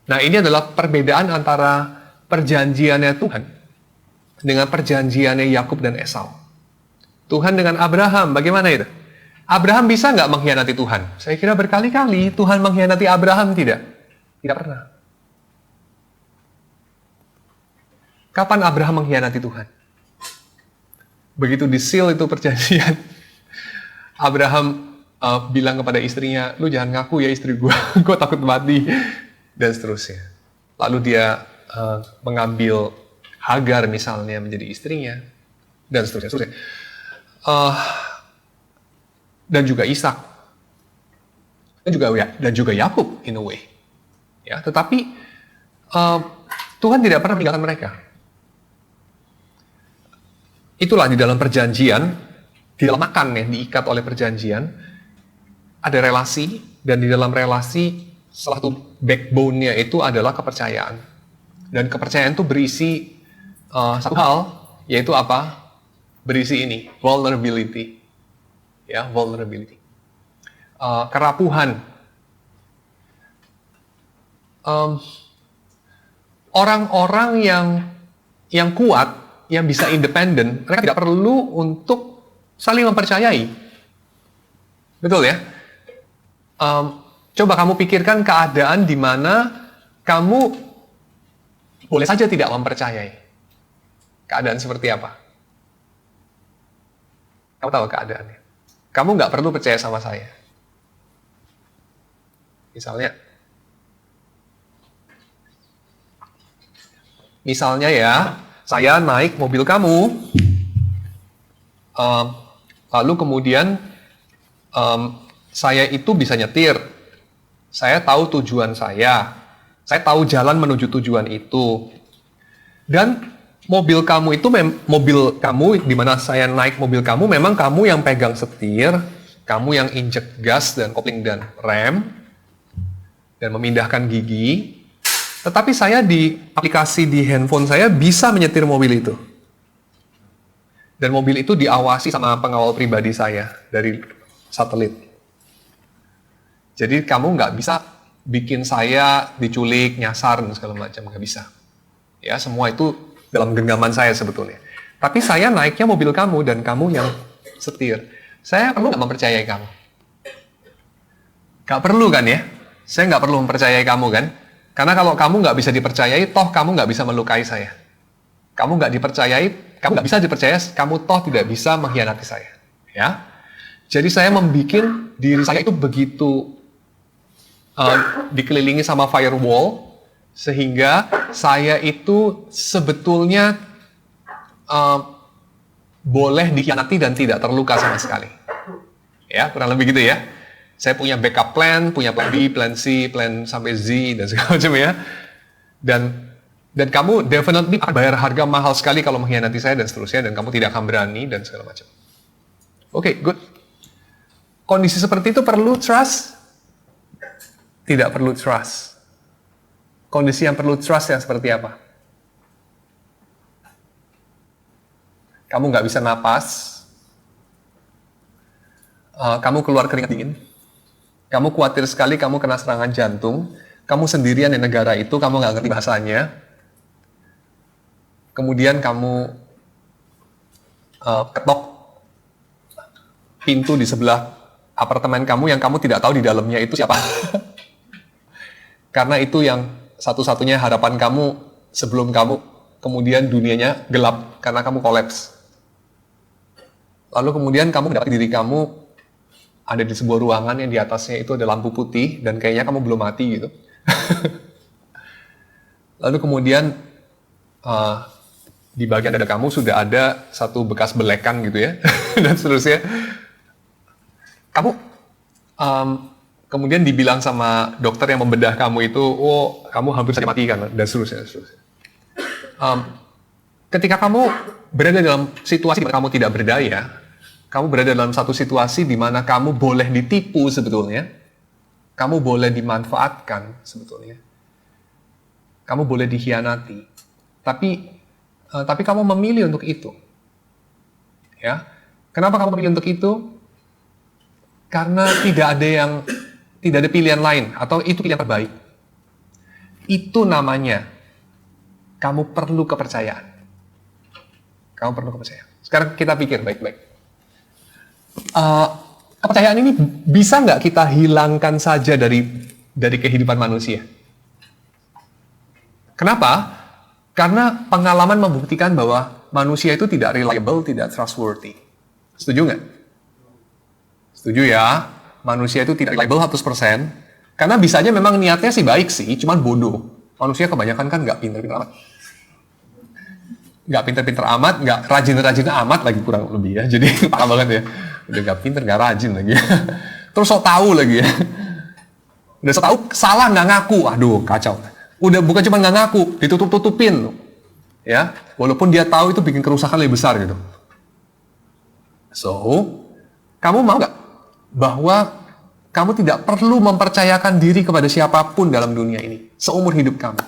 Nah, ini adalah perbedaan antara perjanjiannya Tuhan dengan perjanjiannya Yakub dan Esau. Tuhan dengan Abraham, bagaimana itu? Abraham bisa nggak mengkhianati Tuhan? Saya kira berkali-kali Tuhan mengkhianati Abraham, tidak? Tidak pernah. Kapan Abraham mengkhianati Tuhan? Begitu di-seal itu perjanjian, Abraham bilang kepada istrinya, lu jangan ngaku ya istri gue, gue takut mati, dan seterusnya. Lalu dia mengambil Hagar misalnya menjadi istrinya, dan seterusnya. Dan juga Ishak, dan juga Yakub in a way. Ya, tetapi Tuhan tidak pernah meninggalkan mereka. Itulah di dalam perjanjian, di dalam makan yang diikat oleh perjanjian, ada relasi, dan di dalam relasi salah satu backbone-nya itu adalah kepercayaan. Dan kepercayaan itu berisi satu hal, yaitu apa? Berisi ini, vulnerability. Ya, vulnerability. Kerapuhan. Orang-orang yang kuat, yang bisa independen, mereka tidak perlu untuk saling mempercayai. Betul ya? Coba kamu pikirkan keadaan di mana kamu boleh saja tidak mempercayai. Keadaan seperti apa? Kamu tahu keadaannya. Kamu nggak perlu percaya sama saya. Misalnya ya, saya naik mobil kamu, lalu kemudian saya itu bisa nyetir, saya tahu tujuan saya tahu jalan menuju tujuan itu, dan mobil kamu di mana saya naik mobil kamu, memang kamu yang pegang setir, kamu yang injek gas dan kopling dan rem, dan memindahkan gigi. Tetapi saya di aplikasi di handphone saya bisa menyetir mobil itu. Dan mobil itu diawasi sama pengawal pribadi saya dari satelit. Jadi kamu nggak bisa bikin saya diculik, nyasar, dan segala macam. Nggak bisa. Ya, semua itu dalam genggaman saya sebetulnya. Tapi saya naiknya mobil kamu dan kamu yang setir. Saya perlu nggak mempercayai kamu? Nggak perlu kan ya? Saya nggak perlu mempercayai kamu kan? Karena kalau kamu nggak bisa dipercayai, toh kamu nggak bisa melukai saya. Kamu nggak bisa dipercaya, kamu toh tidak bisa mengkhianati saya. Ya, jadi saya membuat diri saya itu begitu dikelilingi sama firewall, sehingga saya itu sebetulnya boleh dikhianati dan tidak terluka sama sekali. Ya, kurang lebih gitu ya. Saya punya backup plan, punya plan B, plan C, plan sampai Z, dan segala macam ya. Dan kamu definitely akan bayar harga mahal sekali kalau mengkhianati saya, dan seterusnya, dan kamu tidak akan berani, dan segala macam. Oke, good. Kondisi seperti itu perlu trust? Tidak perlu trust. Kondisi yang perlu trust yang seperti apa? Kamu nggak bisa napas, kamu keluar keringat dingin, kamu khawatir sekali kamu kena serangan jantung, kamu sendirian di negara itu, kamu nggak ngerti bahasanya, kemudian kamu ketok pintu di sebelah apartemen kamu yang kamu tidak tahu di dalamnya itu siapa. Karena itu yang satu-satunya harapan kamu sebelum kamu kemudian dunianya gelap karena kamu kolaps. Lalu kemudian kamu mendapati diri kamu ada di sebuah ruangan yang di atasnya itu ada lampu putih dan kayaknya kamu belum mati gitu. Lalu kemudian di bagian dada kamu sudah ada satu bekas belekan gitu ya, dan seterusnya. Kamu kemudian dibilang sama dokter yang membedah kamu itu, oh kamu hampir saja mati kan, dan seterusnya. Ketika kamu berada dalam situasi di mana kamu tidak berdaya, kamu berada dalam satu situasi di mana kamu boleh ditipu sebetulnya, kamu boleh dimanfaatkan sebetulnya, kamu boleh dikhianati, tapi kamu memilih untuk itu. Ya, kenapa kamu memilih untuk itu? Karena tidak ada pilihan lain, atau itu pilihan terbaik. Itu namanya kamu perlu kepercayaan. Kamu perlu kepercayaan. Sekarang kita pikir baik-baik. Kepercayaan ini bisa nggak kita hilangkan saja dari kehidupan manusia? Kenapa? Karena pengalaman membuktikan bahwa manusia itu tidak reliable, tidak trustworthy. Setuju nggak? Setuju ya? Manusia itu tidak reliable 100%. Karena bisanya memang niatnya sih baik sih, cuman bodoh. Manusia kebanyakan kan nggak pinter-pinter amat. Nggak pinter-pinter amat, nggak rajin-rajin amat lagi kurang lebih ya. Jadi parah banget ya. Udah nggak pinter, nggak rajin lagi. Terus sok tahu lagi ya. Udah sok tahu, salah nggak ngaku. Aduh, kacau. Udah bukan cuma nggak ngaku, ditutup-tutupin. Ya, walaupun dia tahu itu bikin kerusakan lebih besar gitu. So, kamu mau nggak bahwa kamu tidak perlu mempercayakan diri kepada siapapun dalam dunia ini seumur hidup kamu?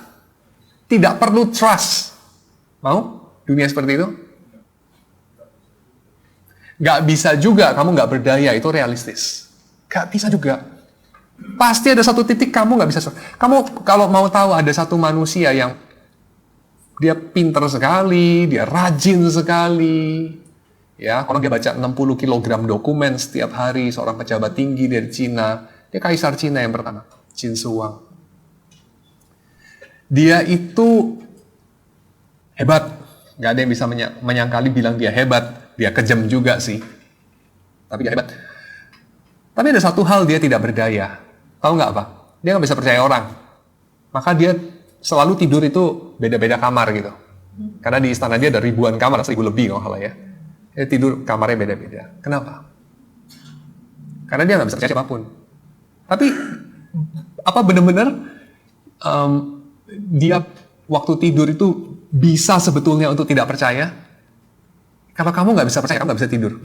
Tidak perlu trust. Mau dunia seperti itu? Nggak bisa juga, kamu nggak berdaya, itu realistis. Nggak bisa juga. Pasti ada satu titik kamu nggak bisa. Kamu kalau mau tahu ada satu manusia yang dia pinter sekali, dia rajin sekali, ya, kalau dia baca 60 kg dokumen setiap hari, seorang pejabat tinggi dari Cina, dia kaisar Cina yang pertama, Qin Shi Huang. Dia itu hebat, nggak ada yang bisa menyangkali bilang dia hebat, dia kejam juga sih, tapi dia hebat. Tapi ada satu hal dia tidak berdaya, tahu nggak apa? Dia nggak bisa percaya orang, maka dia selalu tidur itu beda-beda kamar gitu. Karena di istana dia ada ribuan kamar, 1000 lebih kalau salah ya. Dia tidur kamarnya beda-beda. Kenapa? Karena dia nggak bisa percaya siapapun. Tapi apa benar-benar dia waktu tidur itu bisa sebetulnya untuk tidak percaya? Kalau kamu nggak bisa percaya, kamu nggak bisa tidur.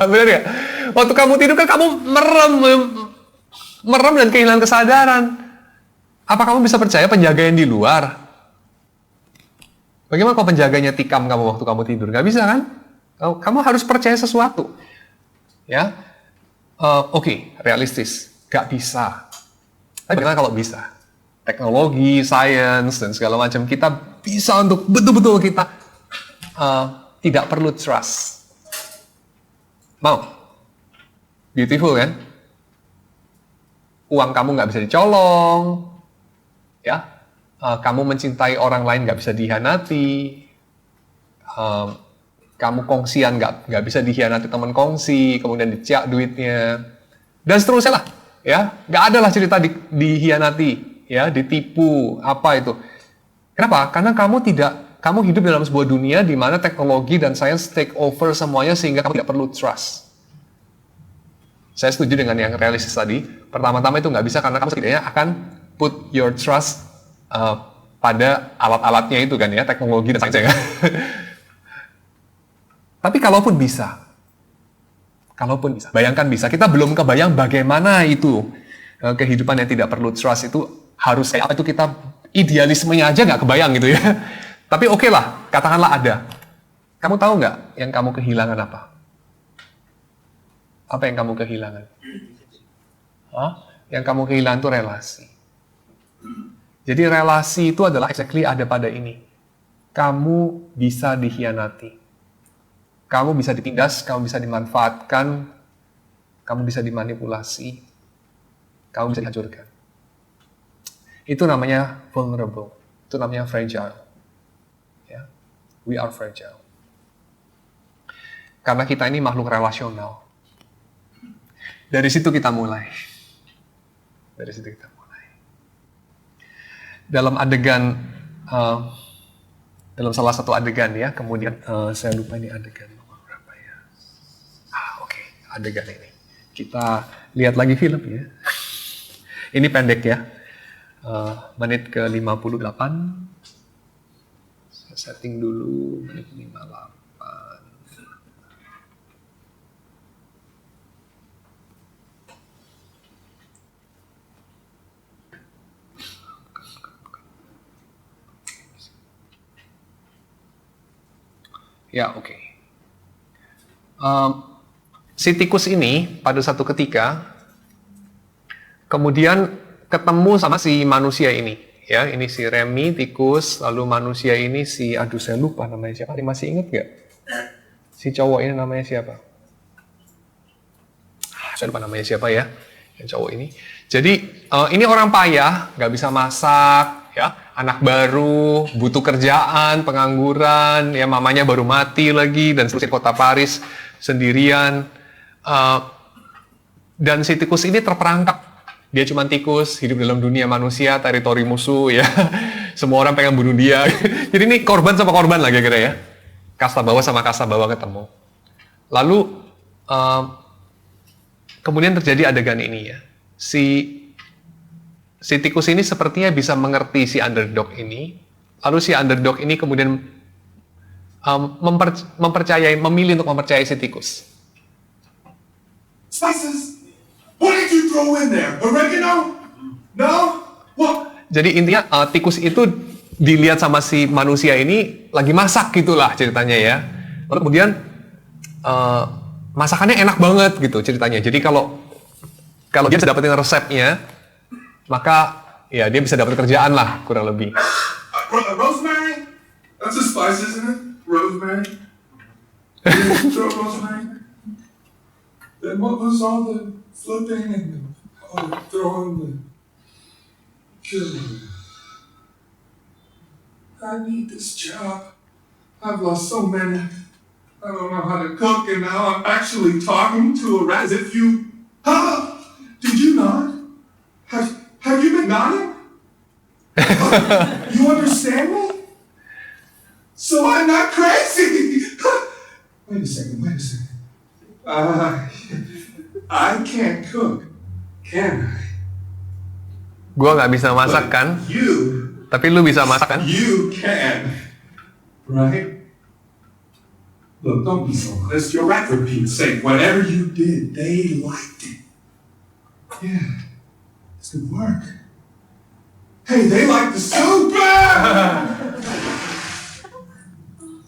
Benar ya? Waktu kamu tidur kan kamu merem dan kehilangan kesadaran. Apa kamu bisa percaya penjaga yang di luar? Bagaimana kalau penjaganya tikam kamu waktu kamu tidur? Nggak bisa kan? Kamu harus percaya sesuatu. Ya, Oke, realistis. Nggak bisa. Tapi bagaimana kalau bisa? Teknologi, sains, dan segala macam. Kita bisa untuk betul-betul kita tidak perlu trust. Mau? Beautiful kan? Uang kamu nggak bisa dicolong. Ya, kamu mencintai orang lain nggak bisa dihianati, kamu kongsian nggak bisa dihianati teman kongsi, kemudian dicak duitnya, dan seterusnya lah, ya nggak ada lah cerita dihianati, ya ditipu apa itu. Kenapa? Karena kamu hidup dalam sebuah dunia di mana teknologi dan sains take over semuanya sehingga kamu tidak perlu trust. Saya setuju dengan yang realistis tadi. Pertama-tama itu nggak bisa karena kamu setidaknya akan put your trust pada alat-alatnya itu kan ya, teknologi dan sains ya. Tapi kalaupun bisa, bayangkan bisa, kita belum kebayang bagaimana itu kehidupan yang tidak perlu trust itu harus kayak apa, itu kita idealismenya aja nggak kebayang gitu ya. Tapi oke lah, katakanlah ada. Kamu tahu nggak yang kamu kehilangan apa? Apa yang kamu kehilangan? Yang kamu kehilangan itu relasi. Jadi relasi itu adalah exactly ada pada ini. Kamu bisa dikhianati. Kamu bisa ditindas, kamu bisa dimanfaatkan, kamu bisa dimanipulasi, kamu bisa dihancurkan. Itu namanya vulnerable. Itu namanya fragile. Ya. We are fragile. Karena kita ini makhluk relasional. Dari situ kita mulai. Dalam adegan, dalam salah satu adegan ya, kemudian saya lupa ini adegan nomor berapa ya. Oke, adegan ini. Kita lihat lagi film ya. Ini pendek ya, menit ke 58. Saya setting dulu, menit 58. Ya, oke. Si tikus ini pada satu ketika kemudian ketemu sama si manusia ini. Ya, ini si Remy, tikus, lalu manusia ini si, aduh saya lupa namanya siapa, masih inget nggak? Si cowok ini namanya siapa? Saya lupa namanya siapa ya, yang cowok ini. Jadi ini orang payah, nggak bisa masak, ya, anak baru, butuh kerjaan, pengangguran, ya mamanya baru mati lagi, dan seluruh kota Paris sendirian. Dan si tikus ini terperangkap. Dia cuma tikus, hidup dalam dunia manusia, teritori musuh, ya. Semua orang pengen bunuh dia. Jadi ini korban sama korban lah kira-kira ya. Kasta bawah sama kasta bawah ketemu. Lalu, kemudian terjadi adegan ini ya. Si tikus ini sepertinya bisa mengerti si underdog ini. Lalu si underdog ini kemudian memilih untuk mempercayai si tikus. Spices? What did you throw in there? Oregano? No? What? Jadi intinya tikus itu dilihat sama si manusia ini lagi masak gitulah ceritanya ya. Lalu kemudian masakannya enak banget gitu ceritanya. Jadi kalau dia bisa dapetin resepnya, maka ya dia bisa dapat kerjaan lah kurang lebih. Rosemary? That's a spice, isn't it? Rosemary? Did you throw rosemary? Then what was all the flipping and all the throwing and killing? I need this job. I've lost so many. I don't know how to cook, and now I'm actually talking to a rat as if you... Huh? Did you not? Have you been nodding? You understand me? So I'm not crazy. Wait a second. I can't cook, can I? Gua nggak bisa masak kan? Tapi lu bisa masak kan? You can, right? Look, don't be so honest. Your rat, for Pete's sake, whatever you did, they liked it. Yeah, it's good work. Hey, they like the soup!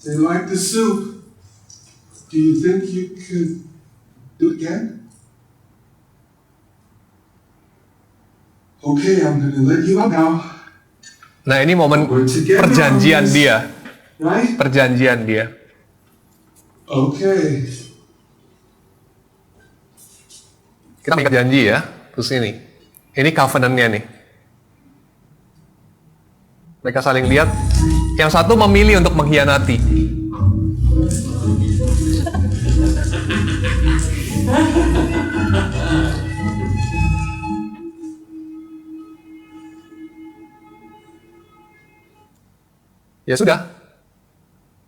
They like the soup. Do you think you could do it again? Okay, I'm gonna let you out now. Nah ini momen perjanjian dia. Right? Perjanjian dia. Okay. Kita mengikat janji ya. Terus ini. Ini covenant-nya nih. Mereka saling lihat. Yang satu memilih untuk mengkhianati. Ya sudah.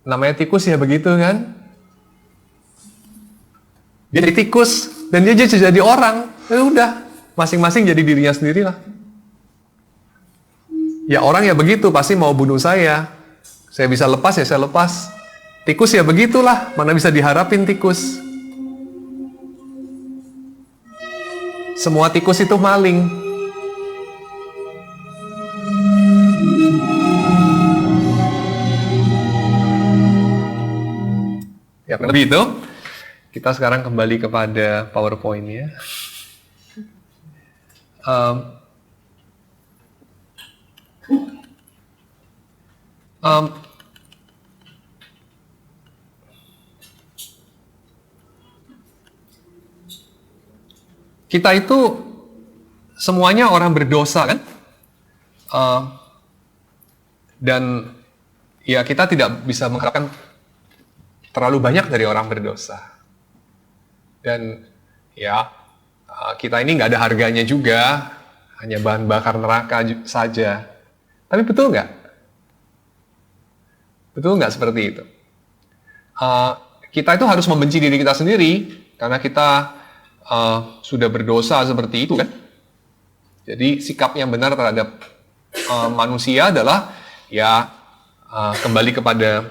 Namanya tikus ya begitu kan. Dia jadi tikus dan dia jadi orang. Ya udah. Masing-masing jadi dirinya sendiri lah. Ya orang ya begitu, pasti mau bunuh saya. Saya bisa lepas ya saya lepas. Tikus ya begitulah, mana bisa diharapin tikus. Semua tikus itu maling. Ya lebih itu. Kita sekarang kembali kepada PowerPoint ya. Kita itu semuanya orang berdosa kan? Dan ya kita tidak bisa mengharapkan terlalu banyak dari orang berdosa. Dan ya kita ini nggak ada harganya juga, hanya bahan bakar neraka saja. Tapi betul nggak? Betul nggak seperti itu? Kita itu harus membenci diri kita sendiri karena kita sudah berdosa seperti itu kan? Jadi sikap yang benar terhadap manusia adalah ya kembali kepada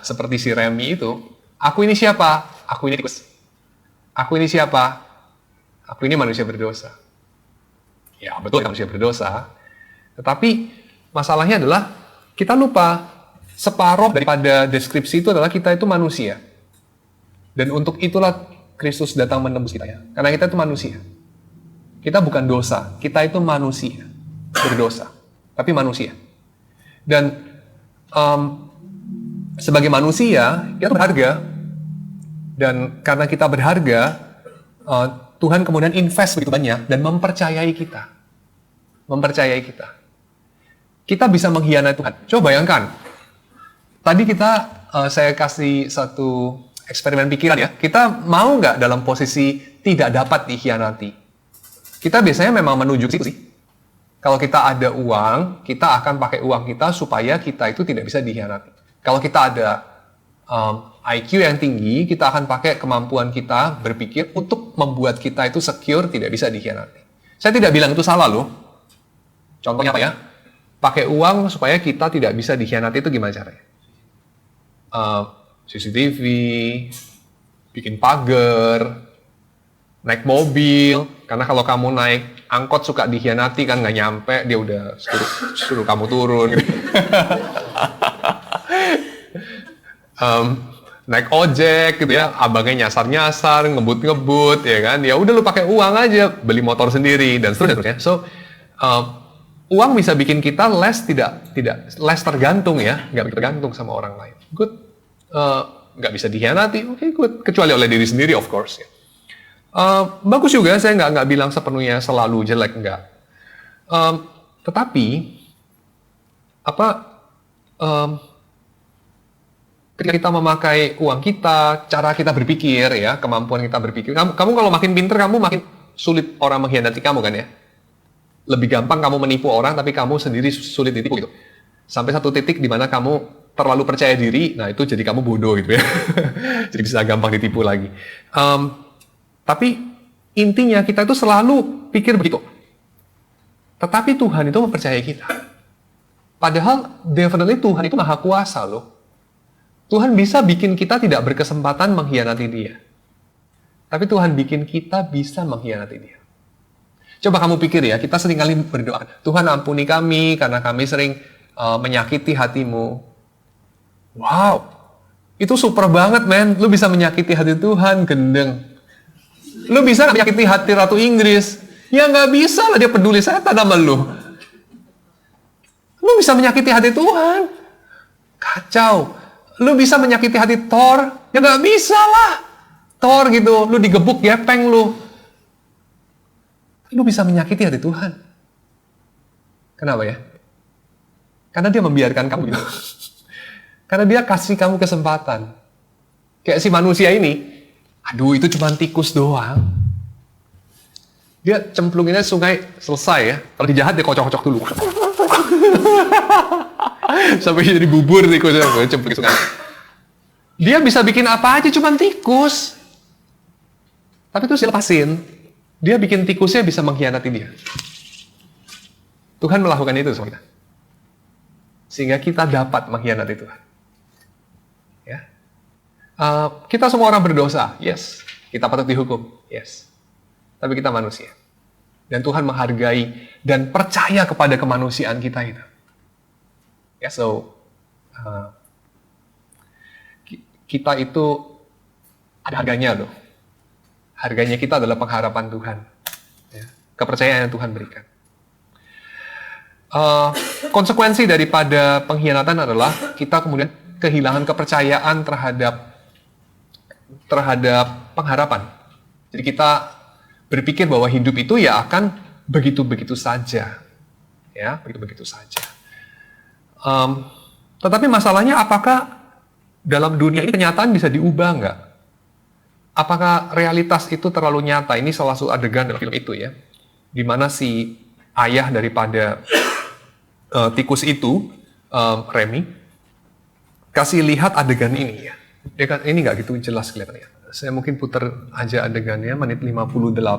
seperti si Remy itu. Aku ini siapa? Aku ini tikus. Aku ini siapa? Aku ini manusia berdosa. Ya betul manusia berdosa. Tetapi masalahnya adalah kita lupa separuh daripada deskripsi itu adalah kita itu manusia. Dan untuk itulah Kristus datang menembus kita ya. Karena kita itu manusia. Kita bukan dosa, kita itu manusia. Berdosa, tapi manusia. Dan sebagai manusia, kita berharga. Dan karena kita berharga, Tuhan kemudian invest begitu banyak dan mempercayai kita. Mempercayai kita. Kita bisa mengkhianati Tuhan. Coba bayangkan. Tadi saya kasih satu eksperimen pikiran ya. Kita mau nggak dalam posisi tidak dapat dikhianati? Kita biasanya memang menuju ke situ sih. Kalau kita ada uang, kita akan pakai uang kita supaya kita itu tidak bisa dikhianati. Kalau kita ada IQ yang tinggi, kita akan pakai kemampuan kita berpikir untuk membuat kita itu secure, tidak bisa dikhianati. Saya tidak bilang itu salah loh. Contohnya apa ya? Pakai uang supaya kita tidak bisa dikhianati itu gimana caranya? CCTV, bikin pagar, naik mobil. Karena kalau kamu naik angkot suka dikhianati kan, nggak nyampe, dia udah suruh kamu turun. Naik ojek gitu ya, abangnya nyasar-nyasar, ngebut-ngebut, ya kan? Ya udah lu pakai uang aja, beli motor sendiri dan seterusnya. So uang bisa bikin kita less tergantung ya, nggak tergantung sama orang lain. Good, nggak bisa dikhianati, oke, good. Kecuali oleh diri sendiri, of course. Ya. Bagus juga, saya nggak bilang sepenuhnya selalu jelek, nggak. Tetapi ketika kita memakai uang kita, cara kita berpikir ya, kemampuan kita berpikir, kamu kalau makin pinter, kamu makin sulit orang mengkhianati kamu kan ya. Lebih gampang kamu menipu orang, tapi kamu sendiri sulit ditipu gitu. Sampai satu titik di mana kamu terlalu percaya diri, nah itu jadi kamu bodoh gitu ya. Jadi bisa gampang ditipu lagi. Tapi intinya kita itu selalu pikir begitu. Tetapi Tuhan itu mempercayai kita. Padahal definitely Tuhan itu maha kuasa loh. Tuhan bisa bikin kita tidak berkesempatan mengkhianati Dia. Tapi Tuhan bikin kita bisa mengkhianati Dia. Coba kamu pikir ya, kita seringkali berdoa, Tuhan ampuni kami karena kami sering menyakiti hatimu. Wow, itu super banget men, lu bisa menyakiti hati Tuhan, gendeng. Lu bisa gak menyakiti hati Ratu Inggris? Ya nggak bisa lah, dia peduli setan sama lu. Lu bisa menyakiti hati Tuhan? Kacau. Lu bisa menyakiti hati Thor? Ya nggak bisa lah. Thor gitu, lu digebuk gepeng lu. Lu bisa menyakiti hati Tuhan. Kenapa ya? Karena Dia membiarkan kamu gitu. Karena Dia kasih kamu kesempatan. Kayak si manusia ini, aduh itu cuma tikus doang. Dia cemplunginnya sungai, selesai ya. Kalau dijahat dia kocok-kocok dulu. Sampai jadi bubur tikusnya, cemplungin sungai. Dia bisa bikin apa aja cuma tikus. Tapi terus dilepasin. Dia bikin tikusnya bisa mengkhianati dia. Tuhan melakukan itu sama kita. Sehingga kita dapat mengkhianati Tuhan. Ya. Kita semua orang berdosa, yes. Kita patut dihukum, yes. Tapi kita manusia. Dan Tuhan menghargai dan percaya kepada kemanusiaan kita itu. Ya, so kita itu ada harganya loh. Harganya kita adalah pengharapan Tuhan. Ya, kepercayaan yang Tuhan berikan. Konsekuensi daripada pengkhianatan adalah kita kemudian kehilangan kepercayaan terhadap pengharapan. Jadi kita berpikir bahwa hidup itu ya akan begitu-begitu saja. Ya, begitu-begitu saja. Tetapi masalahnya apakah dalam dunia ini kenyataan bisa diubah nggak? Apakah realitas itu terlalu nyata? Ini salah satu adegan dalam film itu ya, di mana si ayah daripada tikus itu, Remy, kasih lihat adegan ini ya. Dia kan, ini nggak gitu jelas kelihatannya. Saya mungkin putar aja adegannya, menit 58.10.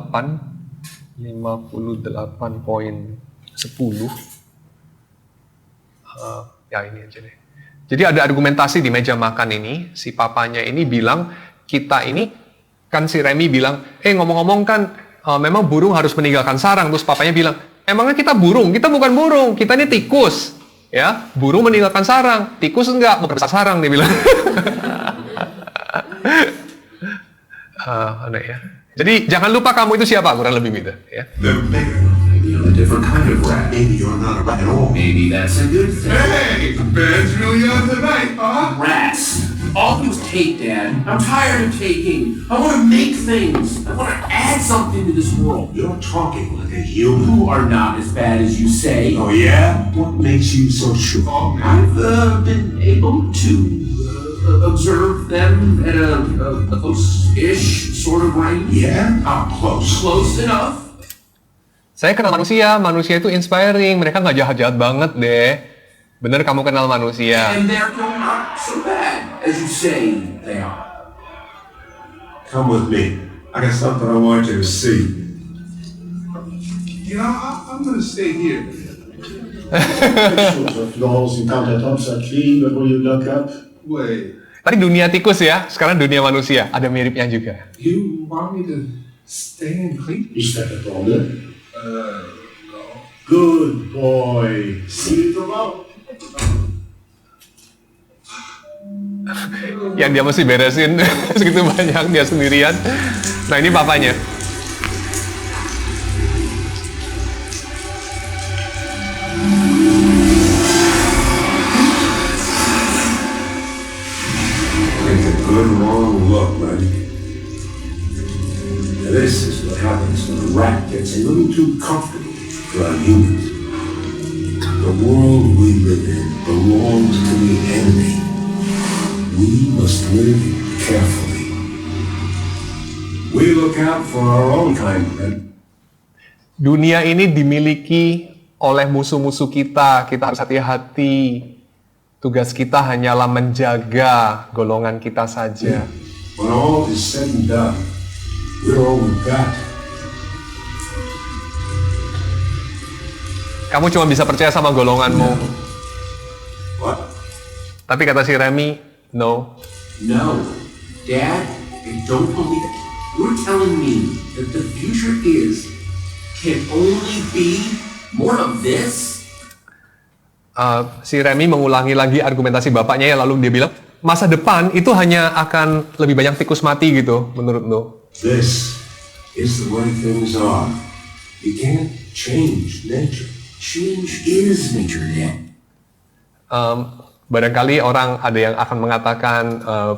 Ya ini aja deh. Jadi ada argumentasi di meja makan ini, si papanya ini bilang, kita ini, kan si Remy bilang, ngomong-ngomong kan, memang burung harus meninggalkan sarang. Terus papanya bilang, emangnya kita burung? Kita bukan burung, kita ini tikus. Ya, burung meninggalkan sarang, tikus enggak, membesar sarang, dia bilang. Aneh ya. Jadi jangan lupa kamu itu siapa, kurang lebih gitu. Ya. They're bigger. Maybe I'm a different kind of rat. Maybe you're not a rat at all. Maybe that's a good thing. Hey, the band's really on tonight, huh? Rats. All you do is take, Dad. I'm tired of taking. I want to make things. I want to add something to this world. You're talking like a human. You are not as bad as you say. Oh, yeah? What makes you so sure? Oh, man. I've been able to observe them at a close-ish sort of range. Yeah? How close? Close enough. Saya kenal manusia itu inspiring, mereka nggak jahat-jahat banget deh. Bener kamu kenal manusia. And they're not so bad as you say they are. Come with me. I got something I want you to see. You know, I'm gonna stay here. Pictures of dolls and countertops are clean before you look up. Wait, Tadi dunia tikus ya, sekarang dunia manusia, ada miripnya juga. you want me to stay and clean? Is that a problem? No. Good boy. See it out. Yang dia mesti beresin segitu banyak dia sendirian. Nah ini papanya. Take a good long look, buddy. Now, this is what happens when a rat gets a little too comfortable around humans. The world we live in belongs to the enemy. We must live carefully. We look out for our own kind, man. Dunia ini dimiliki oleh musuh-musuh kita. Kita harus hati-hati. Tugas kita hanyalah menjaga golongan kita saja. When all is said and done, we're all we've got. Kamu cuma bisa percaya sama golonganmu. What? Tapi kata si Remy, no. No, Dad, I don't believe it. You're telling me that the future can only be more of this? Si Remy mengulangi lagi argumentasi bapaknya ya, lalu dia bilang, masa depan itu hanya akan lebih banyak tikus mati gitu, menurut lo. This is the way things are. You can't change nature. Change is nature, Dad. Barangkali orang ada yang akan mengatakan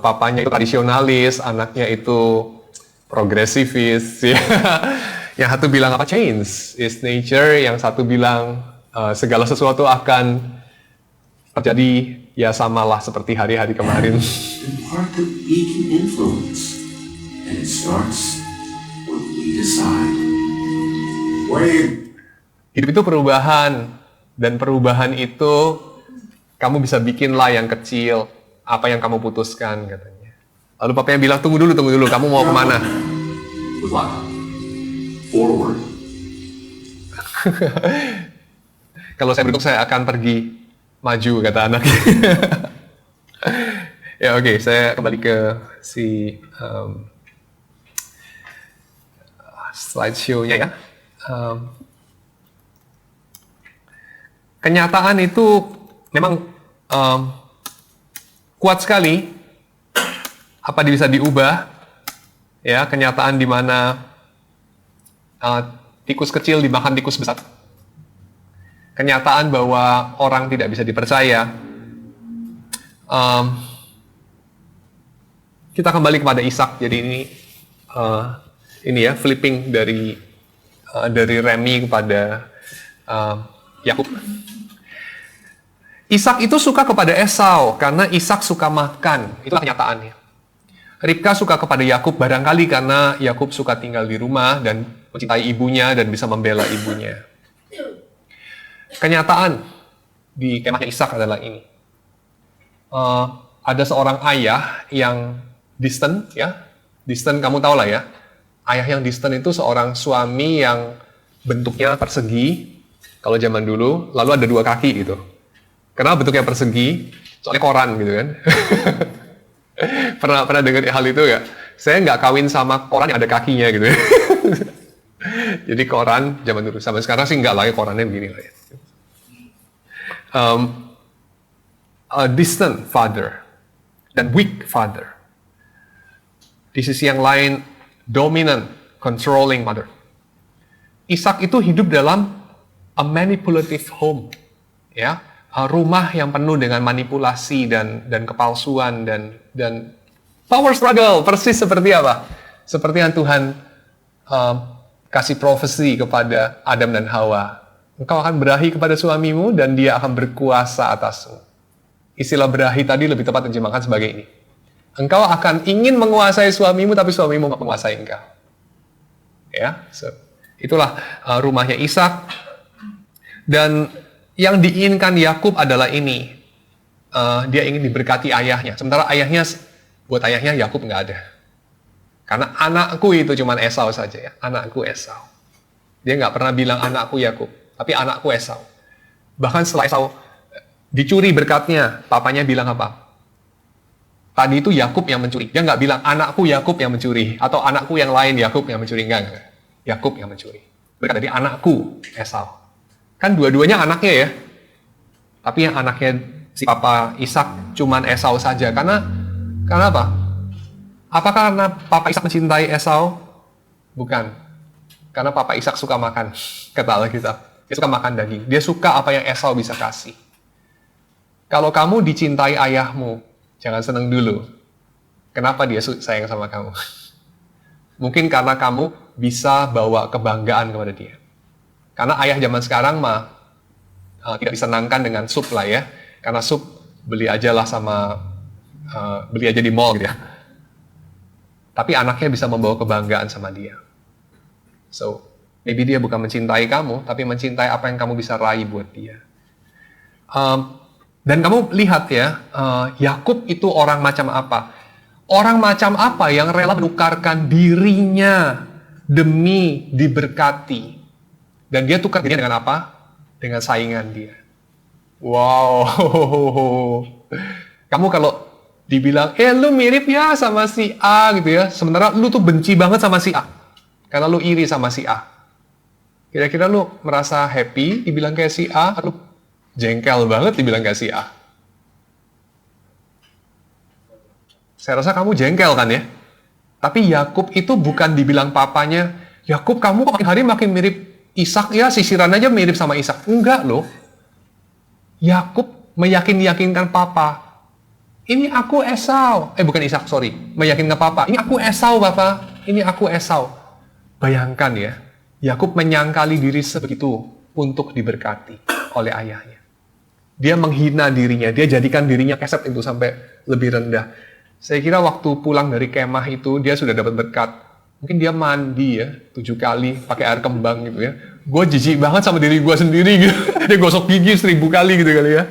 papanya itu tradisionalis, anaknya itu progresivis. Ya. Yang satu bilang apa, change is nature, yang satu bilang segala sesuatu akan terjadi ya samalah seperti hari-hari kemarin. The part that we can influence, and it starts when we decide. Wait. Hidup itu perubahan, dan perubahan itu kamu bisa bikinlah yang kecil, apa yang kamu putuskan katanya. Lalu papanya bilang, tunggu dulu, kamu mau kemana? With what? Forward. Kalau saya beruntung saya akan pergi maju, kata anaknya. Ya oke, saya kembali ke si slideshow-nya ya. Kenyataan itu memang kuat sekali. Apa bisa diubah? Ya, kenyataan di mana tikus kecil dimakan tikus besar. Kenyataan bahwa orang tidak bisa dipercaya. Kita kembali kepada Ishak. Jadi ini ya flipping dari Remy kepada Yakub. Ishak itu suka kepada Esau karena Ishak suka makan. Itulah kenyataannya. Ribka suka kepada Yakub barangkali karena Yakub suka tinggal di rumah dan mencintai ibunya dan bisa membela ibunya. Kenyataan di kemahnya Ishak adalah ini. Ada seorang ayah yang distant, ya. Distant kamu tahu lah ya. Ayah yang distant itu seorang suami yang bentuknya persegi. Kalau zaman dulu, lalu ada dua kaki gitu. Kenapa bentuknya persegi? Soalnya koran gitu kan. pernah dengar hal itu nggak? Saya nggak kawin sama koran yang ada kakinya gitu. Jadi koran zaman dulu, sampai sekarang sih nggak lagi korannya begini lah ya. A distant father dan weak father. Di sisi yang lain, dominant controlling mother. Ishak itu hidup dalam a manipulative home, ya, rumah yang penuh dengan manipulasi dan kepalsuan dan power struggle, persis seperti apa? Seperti yang Tuhan kasih profesi kepada Adam dan Hawa. Engkau akan berahi kepada suamimu dan dia akan berkuasa atasmu. Istilah berahi tadi lebih tepat terjemahkan sebagai ini. Engkau akan ingin menguasai suamimu, tapi suamimu nggak menguasai engkau. Ya, itulah rumahnya Ishak. Dan yang diinginkan Yakub adalah ini. Dia ingin diberkati ayahnya. Sementara buat ayahnya Yakub nggak ada. Karena anakku itu cuma Esau saja ya. Anakku Esau. Dia nggak pernah bilang anakku Yakub, tapi anakku Esau. Bahkan setelah Esau dicuri berkatnya, papanya bilang apa? Tadi itu Yakub yang mencuri. Dia nggak bilang anakku Yakub yang mencuri atau anakku yang lain Yakub yang mencuri, enggak. Yakub yang mencuri. Berkat dari anakku Esau. Kan dua-duanya anaknya ya. Tapi yang anaknya si papa Ishak cuman Esau saja. Karena apa? Apakah karena papa Ishak mencintai Esau? Bukan. Karena papa Ishak suka makan, kata Alkitab. Dia suka makan daging. Dia suka apa yang Esau bisa kasih. Kalau kamu dicintai ayahmu, jangan senang dulu. Kenapa dia sayang sama kamu? Mungkin karena kamu bisa bawa kebanggaan kepada dia. Karena ayah zaman sekarang mah tidak disenangkan dengan sup lah ya. Karena sup beli aja lah beli aja di mall gitu ya. Tapi anaknya bisa membawa kebanggaan sama dia. So, maybe dia bukan mencintai kamu, tapi mencintai apa yang kamu bisa raih buat dia. Dan kamu lihat ya, Yakub itu orang macam apa? Orang macam apa yang rela menukarkan dirinya demi diberkati? Dan dia tukar dirinya dengan apa? Dengan saingan dia. Wow. Kamu kalau dibilang, lu mirip ya sama si A gitu ya. Sementara lu tuh benci banget sama si A. Karena lu iri sama si A. Kira-kira lu merasa happy dibilang kayak si A, atau jengkel banget dibilang kayak si A? Saya rasa kamu jengkel kan ya? Tapi Yakub itu bukan dibilang papanya, Yakub kamu makin hari makin mirip Ishak ya, sisiran aja mirip sama Ishak. Enggak loh. Yakub meyakinkan papa, ini aku Esau. Bukan Ishak, sorry. Meyakinkan papa, ini aku Esau Bapak. Ini aku Esau. Bayangkan ya, Yakub menyangkali diri sebegitu untuk diberkati oleh ayahnya. Dia menghina dirinya, dia jadikan dirinya keset itu sampai lebih rendah. Saya kira waktu pulang dari kemah itu, dia sudah dapat berkat. Mungkin dia mandi ya, 7 kali, pakai air kembang gitu ya. Gue jijik banget sama diri gue sendiri gitu. Dia gosok gigi 1000 kali gitu kali ya.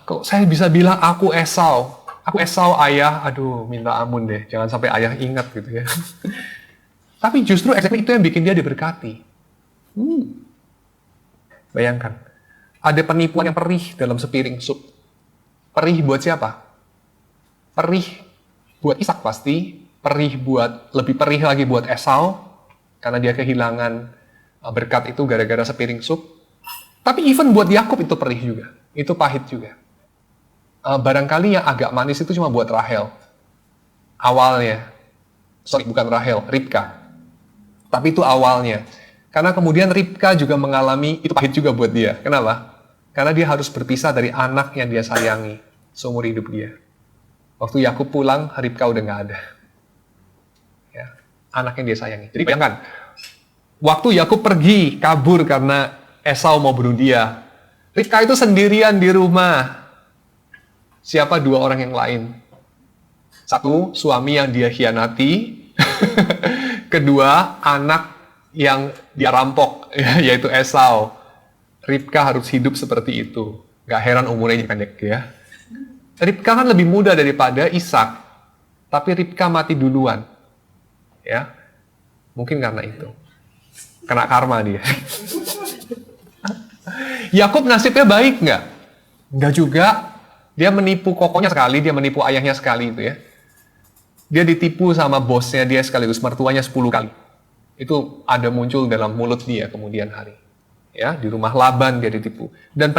Kok saya bisa bilang aku Esau? Aku Esau ayah, aduh minta ampun deh. Jangan sampai ayah ingat gitu ya. Tapi justru exactly itu yang bikin dia diberkati. Bayangkan, ada penipuan yang perih dalam sepiring sup. Perih buat siapa? Perih buat Ishak pasti, lebih perih lagi buat Esau, karena dia kehilangan berkat itu gara-gara sepiring sup. Tapi even buat Yakub itu perih juga, itu pahit juga. Barangkali yang agak manis itu cuma buat Rahel. Awalnya, bukan Rahel, Ribka. Tapi itu awalnya. Karena kemudian Ribka juga mengalami, itu pahit juga buat dia. Kenapa? Karena dia harus berpisah dari anak yang dia sayangi seumur hidup dia. Waktu Yakub pulang, Ribka udah nggak ada. Ya, anak yang dia sayangi. Jadi bayangkan, waktu Yakub pergi, kabur karena Esau mau bunuh dia. Ribka itu sendirian di rumah. Siapa 2 orang yang lain? 1, suami yang dia khianati. Kedua, anak yang dia rampok, yaitu Esau. Ribka harus hidup seperti itu. Gak heran umurnya pendek ya. Ribka kan lebih muda daripada Ishak, tapi Ribka mati duluan. Ya, mungkin karena itu. Kena karma dia. Yakub nasibnya baik nggak? Nggak juga. Dia menipu kokonya sekali, dia menipu ayahnya sekali itu ya. Dia ditipu sama bosnya dia sekaligus mertuanya 10 kali. Itu ada muncul dalam mulut dia kemudian hari. Ya, di rumah Laban dia ditipu. Dan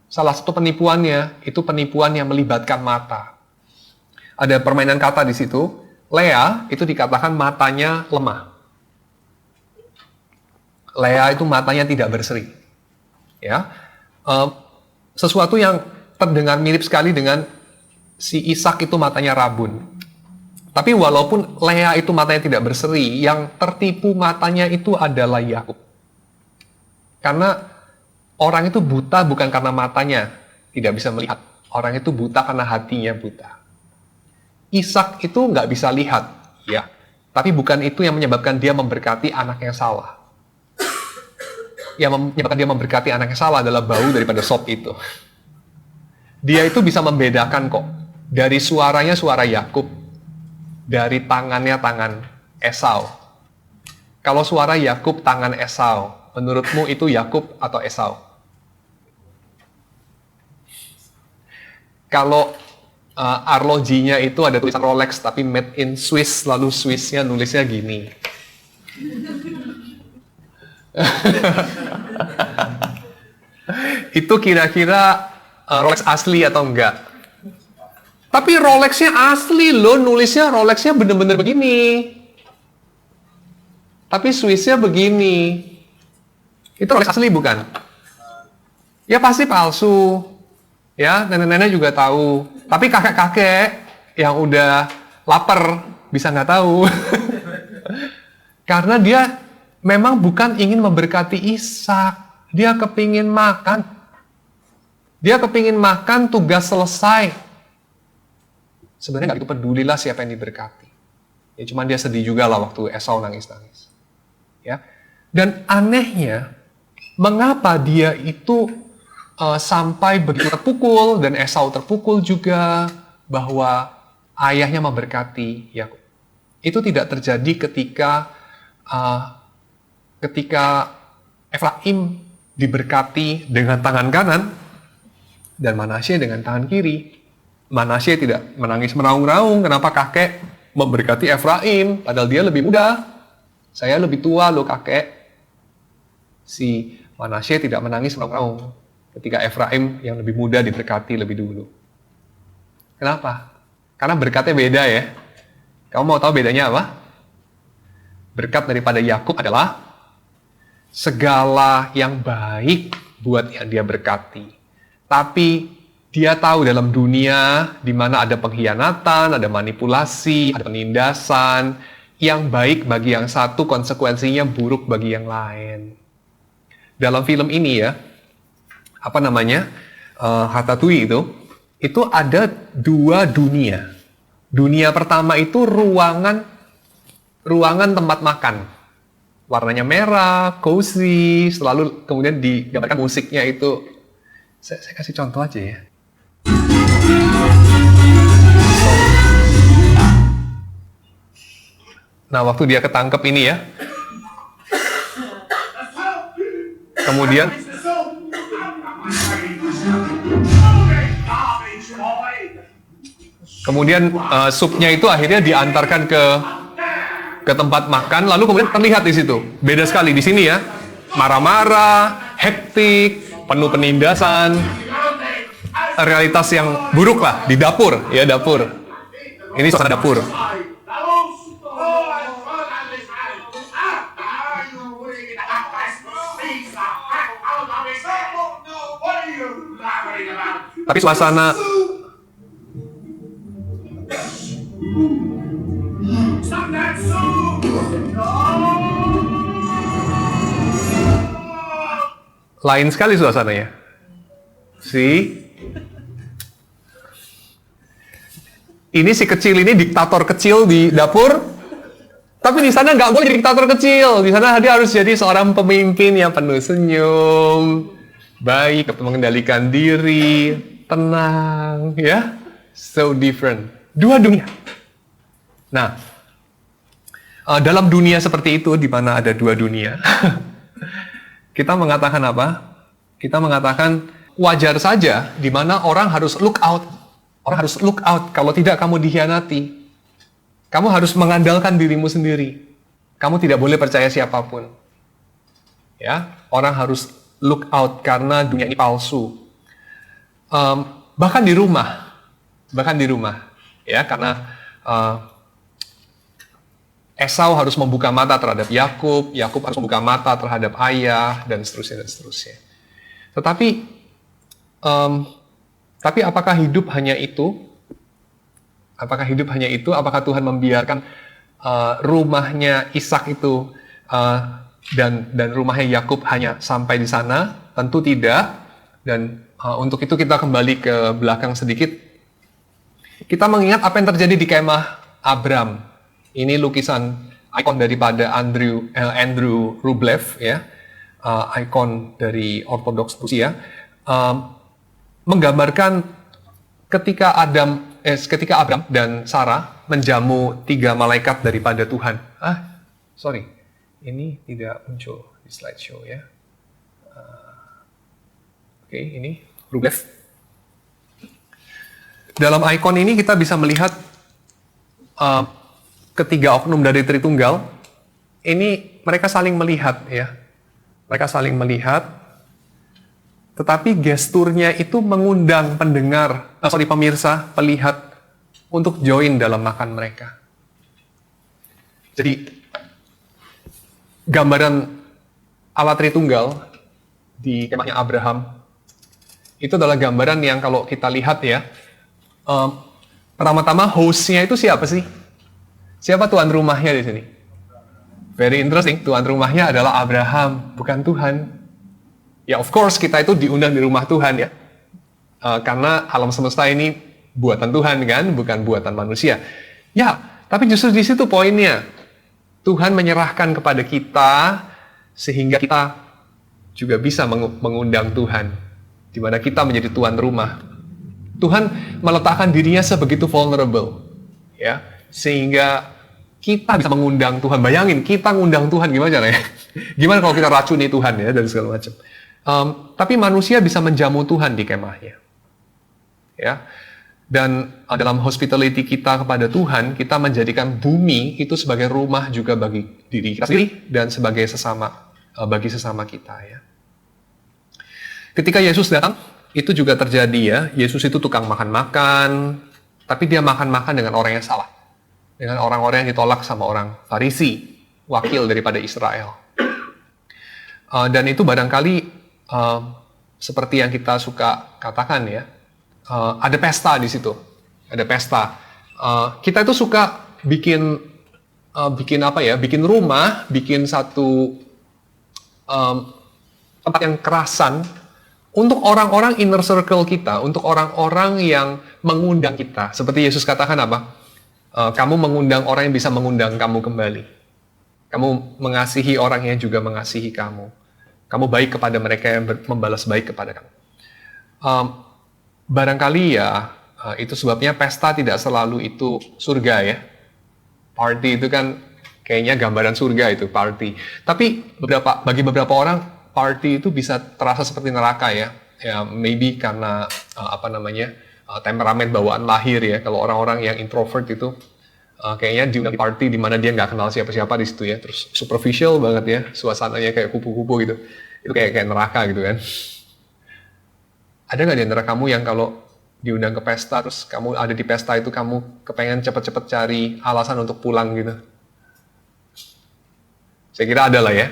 salah satu penipuannya itu penipuan yang melibatkan mata. Ada permainan kata di situ. Lea itu dikatakan matanya lemah. Lea itu matanya tidak berseri. Ya, sesuatu yang terdengar mirip sekali dengan si Ishak itu matanya rabun. Tapi walaupun Lea itu matanya tidak berseri, yang tertipu matanya itu adalah Yakub. Karena orang itu buta bukan karena matanya tidak bisa melihat. Orang itu buta karena hatinya buta. Ishak itu nggak bisa lihat, ya. Tapi bukan itu yang menyebabkan dia memberkati anak yang salah. Yang menyebabkan dia memberkati anak yang salah adalah bau daripada sop itu. Dia itu bisa membedakan kok. Dari suaranya suara Yakub, dari tangannya tangan Esau. Kalau suara Yakub tangan Esau, menurutmu itu Yakub atau Esau? Kalau arlojinya itu ada tulisan Rolex tapi made in Swiss, lalu Swissnya nulisnya gini. Itu kira-kira Rolex asli atau enggak? Tapi Rolexnya asli loh, nulisnya Rolexnya bener-bener begini. Tapi Swissnya begini. Itu Rolex asli bukan? Ya pasti palsu. Ya, nenek-nenek juga tahu. Tapi kakek-kakek yang udah lapar bisa nggak tahu. Karena dia memang bukan ingin memberkati Ishak. Dia kepingin makan. Dia kepingin makan, tugas selesai. Sebenarnya nggak gitu pedulilah siapa yang diberkati. Ya cuman dia sedih juga lah waktu Esau nangis-nangis. Ya. Dan anehnya, mengapa dia itu sampai begitu terpukul dan Esau terpukul juga bahwa ayahnya memberkati Yakub. Itu tidak terjadi ketika Efraim diberkati dengan tangan kanan dan Manasye dengan tangan kiri. Manasye tidak menangis meraung-raung, kenapa kakek memberkati Efraim, padahal dia lebih muda. Saya lebih tua loh kakek. Si Manasye tidak menangis meraung-raung ketika Efraim yang lebih muda diberkati lebih dulu. Kenapa? Karena berkatnya beda ya. Kamu mau tahu bedanya apa? Berkat daripada Yakub adalah segala yang baik buat yang dia berkati. Tapi dia tahu dalam dunia di mana ada pengkhianatan, ada manipulasi, ada penindasan, yang baik bagi yang satu konsekuensinya buruk bagi yang lain. Dalam film ini ya, Ratatouille itu ada dua dunia. Dunia pertama itu ruangan tempat makan. Warnanya merah, cozy, selalu kemudian digambarkan musiknya itu. Saya kasih contoh aja ya. Nah, waktu dia ketangkep ini ya. Kemudian supnya itu akhirnya diantarkan ke tempat makan, lalu kemudian terlihat di situ. Beda sekali di sini ya. Marah-marah, hektik, penuh penindasan. Realitas yang buruk lah di dapur, ya dapur. Ini suasana dapur. Tapi suasana lain sekali suasananya. Ini si kecil ini diktator kecil di dapur, tapi di sana nggak boleh jadi diktator kecil. Di sana dia harus jadi seorang pemimpin yang penuh senyum, baik, mengendalikan diri, tenang, ya. So different. Dua dunia. Nah, dalam dunia seperti itu, di mana ada dua dunia, kita mengatakan apa? Kita mengatakan wajar saja, di mana orang harus look out. Orang harus look out, kalau tidak kamu dikhianati. Kamu harus mengandalkan dirimu sendiri. Kamu tidak boleh percaya siapapun. Ya, orang harus look out karena dunia ini palsu. Bahkan di rumah, ya, karena Esau harus membuka mata terhadap Yakub, Yakub harus membuka mata terhadap ayah, dan seterusnya, dan seterusnya. Tapi apakah hidup hanya itu? Apakah hidup hanya itu? Apakah Tuhan membiarkan rumahnya Ishak itu dan rumahnya Yakub hanya sampai di sana? Tentu tidak. Dan untuk itu kita kembali ke belakang sedikit. Kita mengingat apa yang terjadi di kemah Abram. Ini lukisan ikon daripada Andrew Rublev, ya, ikon dari Ortodoks Rusia, menggambarkan ketika Abram dan Sarah menjamu 3 malaikat daripada Tuhan. Ini tidak muncul di slideshow, ya. Oke, ini Rublev. Dalam ikon ini kita bisa melihat ketiga oknum dari Tritunggal. Ini mereka saling melihat, ya. Mereka saling melihat. Tetapi gesturnya itu mengundang pemirsa, pelihat untuk join dalam makan mereka. Jadi, gambaran Allah Tritunggal di kemahnya Abraham, itu adalah gambaran yang kalau kita lihat, ya, pertama-tama hostnya itu siapa sih? Siapa tuan rumahnya di sini? Very interesting, tuan rumahnya adalah Abraham, bukan Tuhan. Ya, of course, kita itu diundang di rumah Tuhan, ya. Karena alam semesta ini buatan Tuhan, kan? Bukan buatan manusia. Ya, tapi justru di situ poinnya. Tuhan menyerahkan kepada kita, sehingga kita juga bisa mengundang Tuhan. Di mana kita menjadi tuan rumah. Tuhan meletakkan dirinya sebegitu vulnerable, ya. Sehingga kita bisa mengundang Tuhan. Bayangin, kita ngundang Tuhan, gimana caranya? Gimana kalau kita racuni Tuhan, ya, dan segala macam. Tapi manusia bisa menjamu Tuhan di kemahnya, ya. Dan dalam hospitality kita kepada Tuhan, kita menjadikan bumi itu sebagai rumah juga bagi diri kita sendiri dan sebagai bagi sesama kita, ya. Ketika Yesus datang, itu juga terjadi, ya. Yesus itu tukang makan-makan, tapi dia makan-makan dengan orang yang salah, dengan orang-orang yang ditolak sama orang Farisi, wakil daripada Israel. Dan itu barangkali seperti yang kita suka katakan, ya, ada pesta di situ, ada pesta. Kita itu suka bikin apa ya? Bikin rumah, bikin satu tempat yang kerasan untuk orang-orang inner circle kita, untuk orang-orang yang mengundang kita. Seperti Yesus katakan apa? Kamu mengundang orang yang bisa mengundang kamu kembali. Kamu mengasihi orang yang juga mengasihi kamu. Kamu baik kepada mereka yang membalas baik kepada kamu. Barangkali, ya, itu sebabnya pesta tidak selalu itu surga, ya. Party itu kan kayaknya gambaran surga itu, party. Tapi bagi beberapa orang, party itu bisa terasa seperti neraka, ya. Ya, maybe karena temperamen bawaan lahir, ya. Kalau orang-orang yang introvert itu kayaknya di party di mana dia nggak kenal siapa-siapa di situ, ya. Terus superficial banget, ya. Suasananya kayak kupu-kupu gitu. Itu kayak neraka gitu kan. Ada nggak di antara kamu yang kalau diundang ke pesta, terus kamu ada di pesta itu, kamu kepengen cepet-cepet cari alasan untuk pulang gitu? Saya kira ada lah, ya.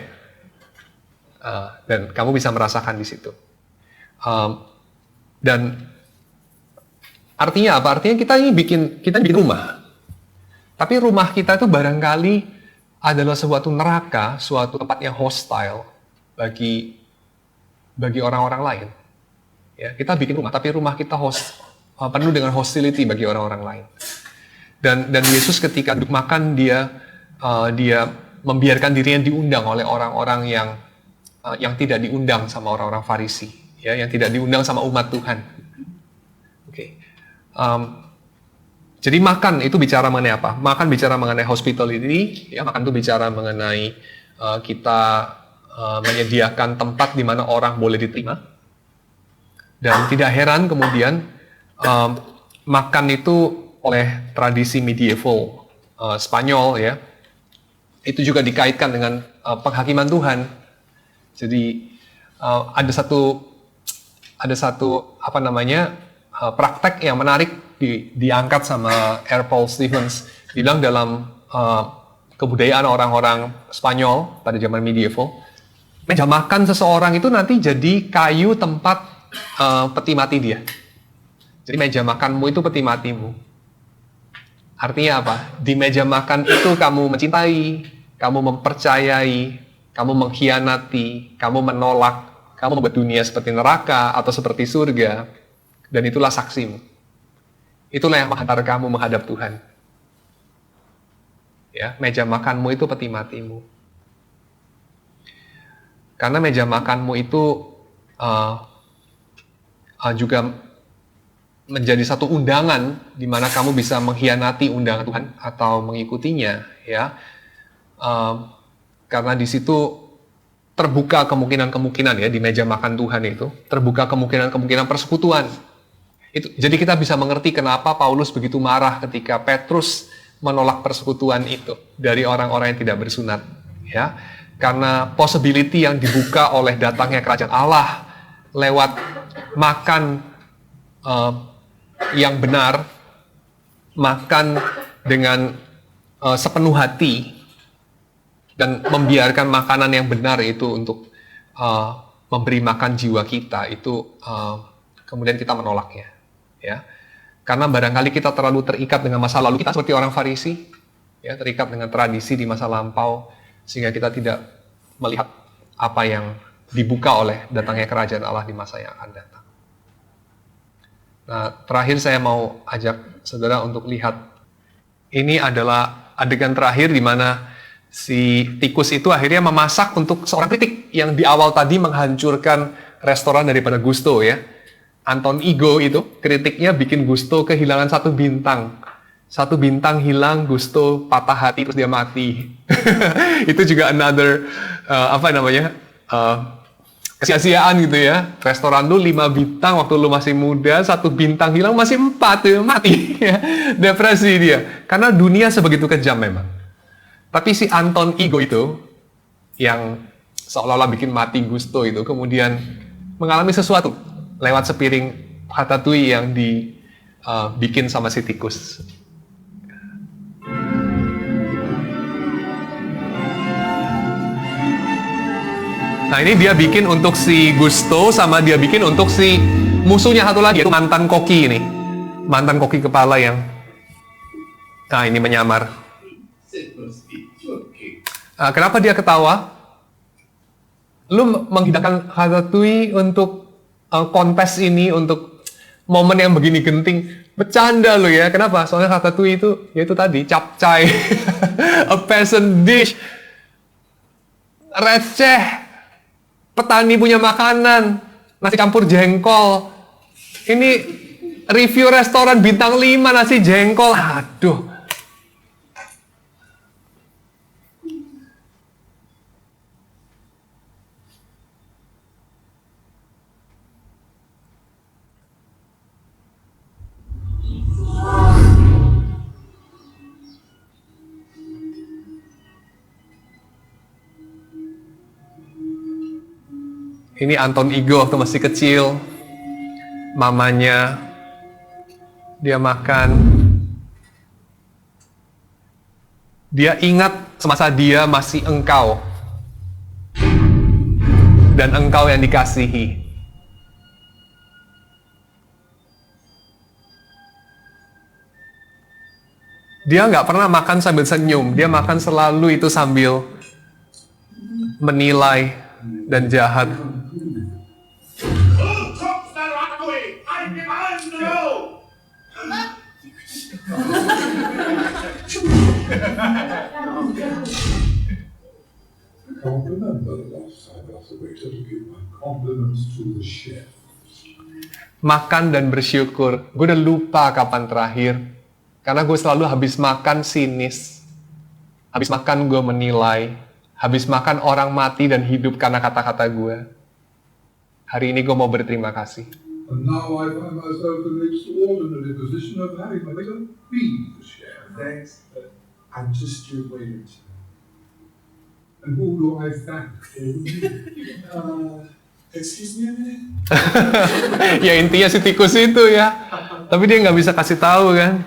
Dan kamu bisa merasakan di situ. Dan artinya apa? Artinya kita bikin rumah. Tapi rumah kita itu barangkali adalah suatu neraka, suatu tempat yang hostile bagi orang-orang lain. Ya, kita bikin rumah, tapi rumah kita penuh dengan hostility bagi orang-orang lain. Dan Yesus ketika duduk makan, dia membiarkan dirinya diundang oleh orang-orang yang tidak diundang sama orang-orang Farisi, ya, yang tidak diundang sama umat Tuhan. Oke. Jadi makan itu bicara mengenai apa? Makan bicara mengenai hospitality, ya. Makan itu bicara mengenai kita menyediakan tempat di mana orang boleh diterima. Dan tidak heran kemudian makan itu oleh tradisi medieval Spanyol, ya, itu juga dikaitkan dengan penghakiman Tuhan. Jadi ada satu praktek yang menarik diangkat sama R. Paul Stevens, bilang dalam kebudayaan orang-orang Spanyol pada zaman medieval, meja makan seseorang itu nanti jadi kayu tempat peti mati dia. Jadi meja makanmu itu peti matimu. Artinya apa? Di meja makan itu kamu mencintai, kamu mempercayai, kamu mengkhianati, kamu menolak, kamu membuat dunia seperti neraka atau seperti surga, dan itulah saksimu. Itulah yang menghantar kamu menghadap Tuhan. Ya, meja makanmu itu peti matimu. Karena meja makanmu itu juga menjadi satu undangan di mana kamu bisa mengkhianati undangan Tuhan atau mengikutinya, ya. Karena di situ terbuka kemungkinan-kemungkinan, ya, di meja makan Tuhan itu terbuka kemungkinan-kemungkinan persekutuan. Jadi kita bisa mengerti kenapa Paulus begitu marah ketika Petrus menolak persekutuan itu dari orang-orang yang tidak bersunat, ya. Karena possibility yang dibuka oleh datangnya kerajaan Allah lewat makan yang benar, makan dengan sepenuh hati, dan membiarkan makanan yang benar itu untuk memberi makan jiwa kita, itu kemudian kita menolaknya, ya. Karena barangkali kita terlalu terikat dengan masa lalu kita seperti orang Farisi, ya, terikat dengan tradisi di masa lampau, sehingga kita tidak melihat apa yang dibuka oleh datangnya kerajaan Allah di masa yang akan datang. Nah, terakhir saya mau ajak saudara untuk lihat, ini adalah adegan terakhir di mana si tikus itu akhirnya memasak untuk seorang kritik yang di awal tadi menghancurkan restoran daripada Gusto, ya. Anton Ego itu, kritiknya bikin Gusto kehilangan 1 bintang. 1 bintang hilang, Gusto patah hati, terus dia mati. Itu juga another, kesia-siaan gitu, ya. Restoran lu 5 bintang waktu lu masih muda, 1 bintang hilang, masih 4, ya, mati. Depresi dia. Karena dunia sebegitu kejam memang. Tapi si Anton Ego itu, yang seolah-olah bikin mati Gusto itu, kemudian mengalami sesuatu lewat sepiring ratatouille yang dibikin sama si tikus. Nah, ini dia bikin untuk si Gusto, sama dia bikin untuk si musuhnya satu lagi, yaitu mantan koki ini. Mantan koki kepala yang, nah, ini menyamar. Kenapa dia ketawa? Lu menghidangkan ratatouille untuk kontes ini, untuk momen yang begini genting, bercanda lo, ya. Kenapa? Soalnya ratatouille itu, yaitu tadi, capcay, a peasant dish, receh, petani punya makanan, nasi campur jengkol. Ini review restoran bintang 5 nasi jengkol, aduh. Ini Anton Ego waktu masih kecil, mamanya dia makan, dia ingat semasa dia masih engkau, dan engkau yang dikasihi. Dia nggak pernah makan sambil senyum, dia makan selalu itu sambil menilai dan jahat. Makan dan bersyukur. Gue udah lupa kapan terakhir. Karena gue selalu habis makan sinis. Habis makan gue menilai. Habis makan orang mati dan hidup karena kata-kata gue. Hari ini gue mau berterima kasih. And now I find myself in the extraordinary position of having my little bean to share. Thanks, but I'm just your waiter today. And who do I thank? Excuse me a minute? Ya intinya si tikus itu, ya. Tapi dia nggak bisa kasih tahu, kan.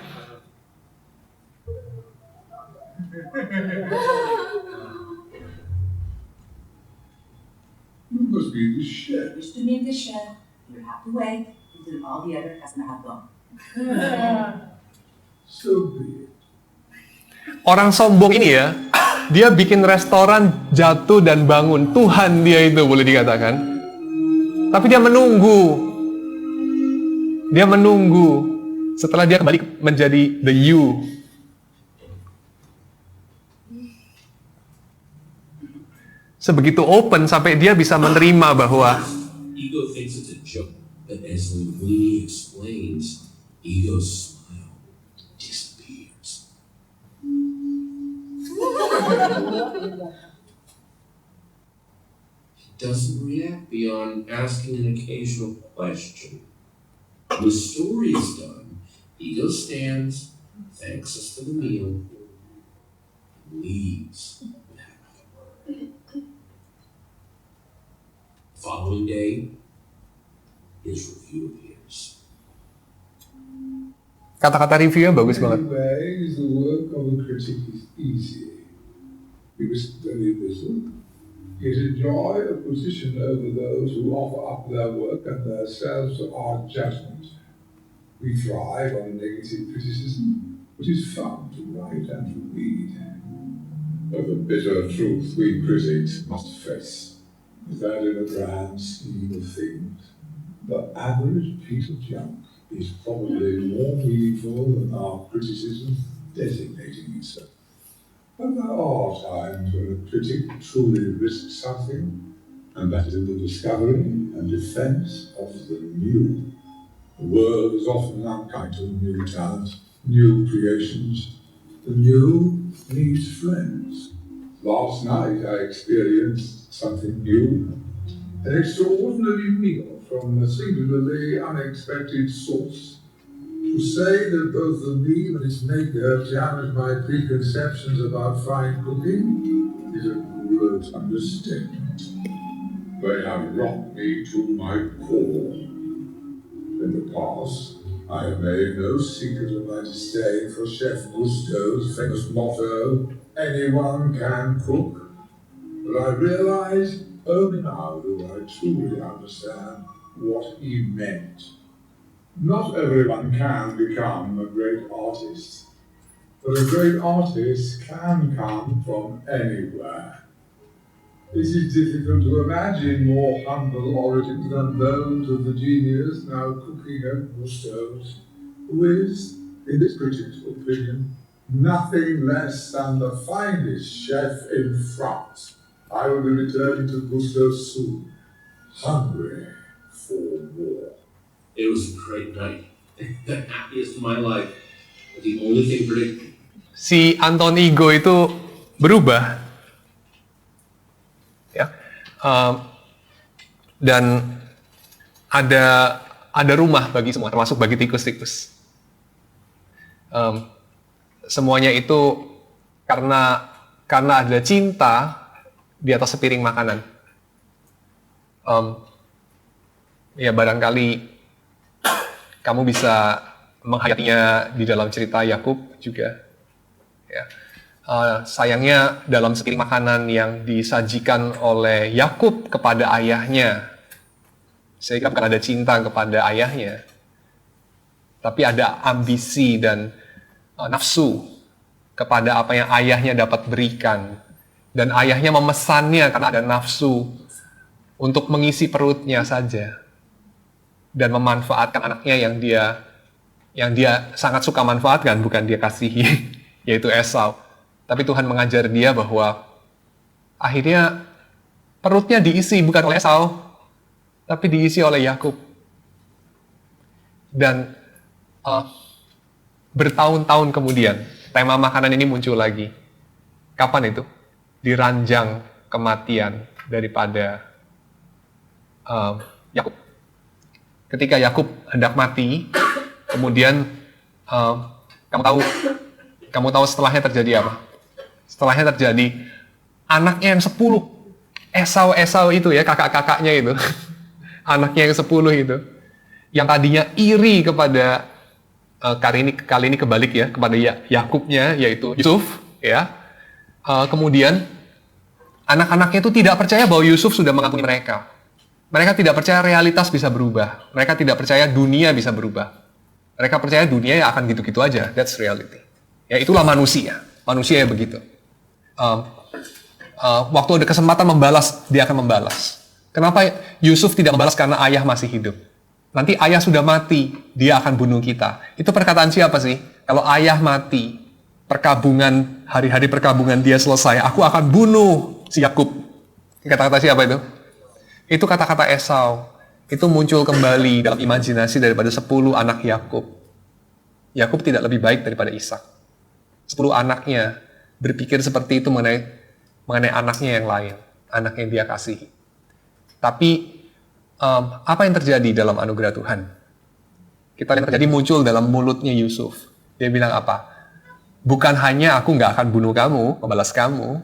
must be the chef. Wish to meet the chef. You have to wait until all the other customers have gone. So be it. Orang sombong ini ya, dia bikin restoran jatuh dan bangun. Tuhan dia itu boleh dikatakan. Tapi dia menunggu. Dia menunggu setelah dia kembali menjadi the you. Sebegitu open sampai dia bisa menerima bahwa Ego thinks it's a joke, but as Linguini explains, ego's smile disappears. He doesn't react beyond asking an occasional question. When the story is done, ego stands, thanks us for the meal, and leaves without another word. The following day, his review appears. kata-kata reviewnya bagus banget. Anyway, the work of a critic is easy. He was very little. Yet enjoy a position over those who offer up their work and themselves to our judgment. We thrive on negative criticism, which is fun to write and to read. But the bitter truth we critics must face is that in the grand scheme of things, the average piece of junk is probably more meaningful than our criticism designating itself. But there are times when a critic truly risks something, and that is in the discovery and defense of the new. The world is often unkind to new talent, new creations. The new needs friends. Last night I experienced something new, an extraordinary meal from a singularly unexpected source. To say that both the meal and its maker challenged my preconceptions about fine cooking is a great understatement. They have rocked me to my core. In the past, I have made no secret of my disdain for Chef Gusteau's famous motto, anyone can cook. But I realize only now do I truly understand what he meant. Not everyone can become a great artist, but a great artist can come from anywhere. It is difficult to imagine more humble origins than those of the genius now cooking at Gusteau's, who is, in this critic's opinion, nothing less than the finest chef in France. I will be returning to Gusteau soon, hungry for more. It was a great night. The happiest of my life. But the only thing predictable. Si Anton Ego itu berubah, ya, dan ada rumah bagi semua, termasuk bagi tikus-tikus. Semuanya itu karena ada cinta di atas sepiring makanan. Ya barangkali kamu bisa menghayatinya di dalam cerita Yakub juga. Ya. Sayangnya dalam sepiring makanan yang disajikan oleh Yakub kepada ayahnya, sehingga bukan ada cinta kepada ayahnya, tapi ada ambisi dan nafsu kepada apa yang ayahnya dapat berikan. Dan ayahnya memesannya karena ada nafsu untuk mengisi perutnya saja. Dan memanfaatkan anaknya yang dia sangat suka manfaatkan, bukan dia kasihi, yaitu Esau. Tapi Tuhan mengajar dia bahwa akhirnya perutnya diisi bukan oleh Esau, tapi diisi oleh Yakub. Dan bertahun-tahun kemudian, tema makanan ini muncul lagi. Kapan itu? Di ranjang kematian daripada Yakub. Ketika Yakub hendak mati, kemudian kamu tahu setelahnya terjadi apa? Setelahnya terjadi anaknya yang 10, Esau itu ya, kakak-kakaknya itu, anaknya yang 10 itu, yang tadinya iri kepada kali ini kebalik ya, kepada Yakubnya, yaitu Yusuf, ya. Kemudian anak-anaknya itu tidak percaya bahwa Yusuf sudah mengampuni mereka. Mereka tidak percaya realitas bisa berubah. Mereka tidak percaya dunia bisa berubah. Mereka percaya dunia ya akan gitu-gitu aja. That's reality. Ya itulah manusia. Manusia ya begitu. Waktu ada kesempatan membalas, dia akan membalas. Kenapa Yusuf tidak membalas? Karena ayah masih hidup. Nanti ayah sudah mati, dia akan bunuh kita. Itu perkataan siapa sih? Kalau ayah mati, perkabungan, hari-hari perkabungan dia selesai, aku akan bunuh si Yakub. Kata-kata siapa itu? Itu kata-kata Esau. Itu muncul kembali dalam imajinasi daripada 10 anak Yakub. Yakub tidak lebih baik daripada Ishak. 10 anaknya berpikir seperti itu mengenai anaknya yang lain, anak yang dia kasihi. Tapi apa yang terjadi dalam anugerah Tuhan? Kita lihat terjadi muncul dalam mulutnya Yusuf. Dia bilang apa? Bukan hanya aku nggak akan bunuh kamu, membalas kamu,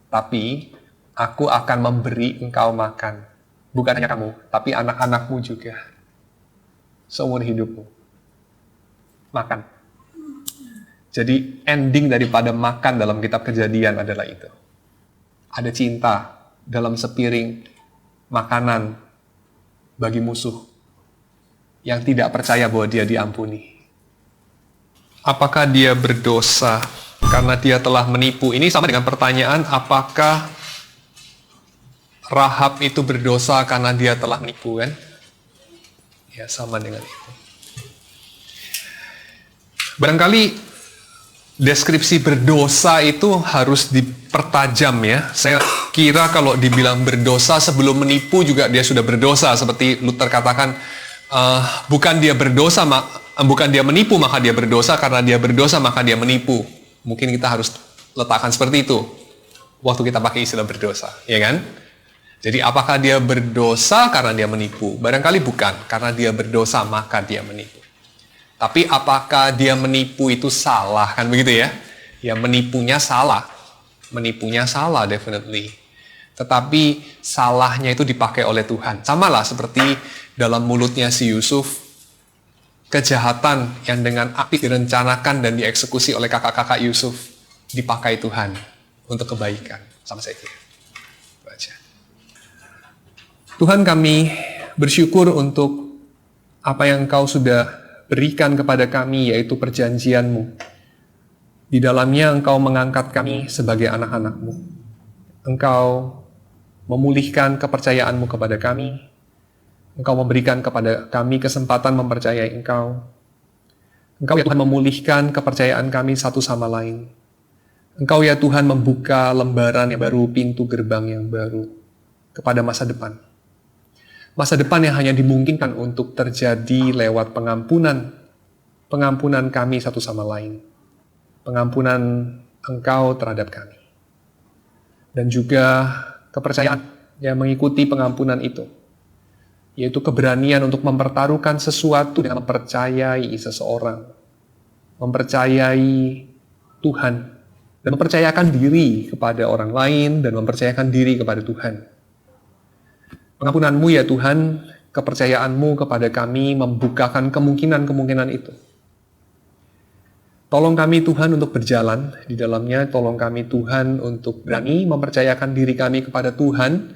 tapi aku akan memberi engkau makan. Bukan hanya kamu, tapi anak-anakmu juga. Seumur hidupmu. Makan. Jadi ending daripada makan dalam kitab Kejadian adalah itu. Ada cinta dalam sepiring makanan bagi musuh yang tidak percaya bahwa dia diampuni. Apakah dia berdosa karena dia telah menipu? Ini sama dengan pertanyaan, apakah Rahab itu berdosa karena dia telah menipu, kan? Ya, sama dengan itu. Barangkali deskripsi berdosa itu harus dipertajam ya. Saya kira kalau dibilang berdosa sebelum menipu juga dia sudah berdosa. Seperti Luther katakan, bukan dia berdosa, bukan dia menipu maka dia berdosa, karena dia berdosa maka dia menipu. Mungkin kita harus letakkan seperti itu waktu kita pakai istilah berdosa, ya kan? Jadi apakah dia berdosa karena dia menipu? Barangkali bukan, karena dia berdosa maka dia menipu. Tapi apakah dia menipu itu salah? Kan begitu ya? Ya menipunya salah. Menipunya salah, definitely. Tetapi salahnya itu dipakai oleh Tuhan. Samalah seperti dalam mulutnya si Yusuf, kejahatan yang dengan apik direncanakan dan dieksekusi oleh kakak-kakak Yusuf dipakai Tuhan untuk kebaikan. Sama saya kira. Baca. Tuhan, kami bersyukur untuk apa yang Engkau sudah berikan kepada kami, yaitu perjanjian-Mu. Di dalamnya Engkau mengangkat kami sebagai anak-anak-Mu. Engkau memulihkan kepercayaan-Mu kepada kami. Engkau memberikan kepada kami kesempatan mempercayai Engkau. Engkau ya Tuhan memulihkan kepercayaan kami satu sama lain. Engkau ya Tuhan membuka lembaran yang baru, pintu gerbang yang baru kepada masa depan. Masa depan yang hanya dimungkinkan untuk terjadi lewat pengampunan kami satu sama lain. Pengampunan Engkau terhadap kami. Dan juga kepercayaan yang mengikuti pengampunan itu. Yaitu keberanian untuk mempertaruhkan sesuatu dengan mempercayai seseorang. Mempercayai Tuhan. Dan mempercayakan diri kepada orang lain dan mempercayakan diri kepada Tuhan. Pengampunan-Mu ya Tuhan, kepercayaan-Mu kepada kami membukakan kemungkinan-kemungkinan itu. Tolong kami Tuhan untuk berjalan di dalamnya, tolong kami Tuhan untuk berani mempercayakan diri kami kepada Tuhan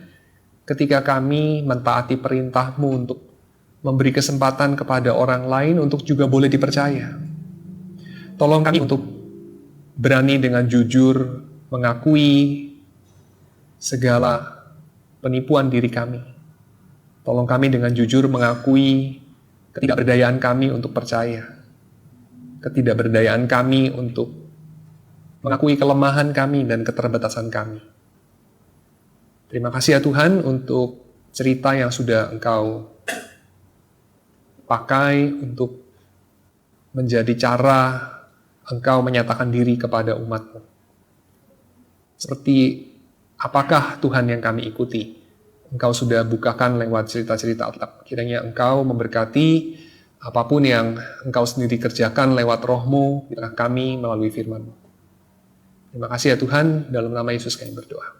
ketika kami mentaati perintah-Mu untuk memberi kesempatan kepada orang lain untuk juga boleh dipercaya. Tolong kami untuk berani dengan jujur mengakui segala penipuan diri kami. Tolong kami dengan jujur mengakui ketidakberdayaan kami untuk percaya. Ketidakberdayaan kami untuk mengakui kelemahan kami dan keterbatasan kami. Terima kasih ya Tuhan untuk cerita yang sudah Engkau pakai untuk menjadi cara Engkau menyatakan diri kepada umat-Mu. Seperti apakah Tuhan yang kami ikuti? Engkau sudah bukakan lewat cerita-cerita Alkitab. Kiranya Engkau memberkati apapun yang Engkau sendiri kerjakan lewat Roh-Mu di tengah kami melalui firman-Mu. Terima kasih ya Tuhan, dalam nama Yesus kami berdoa.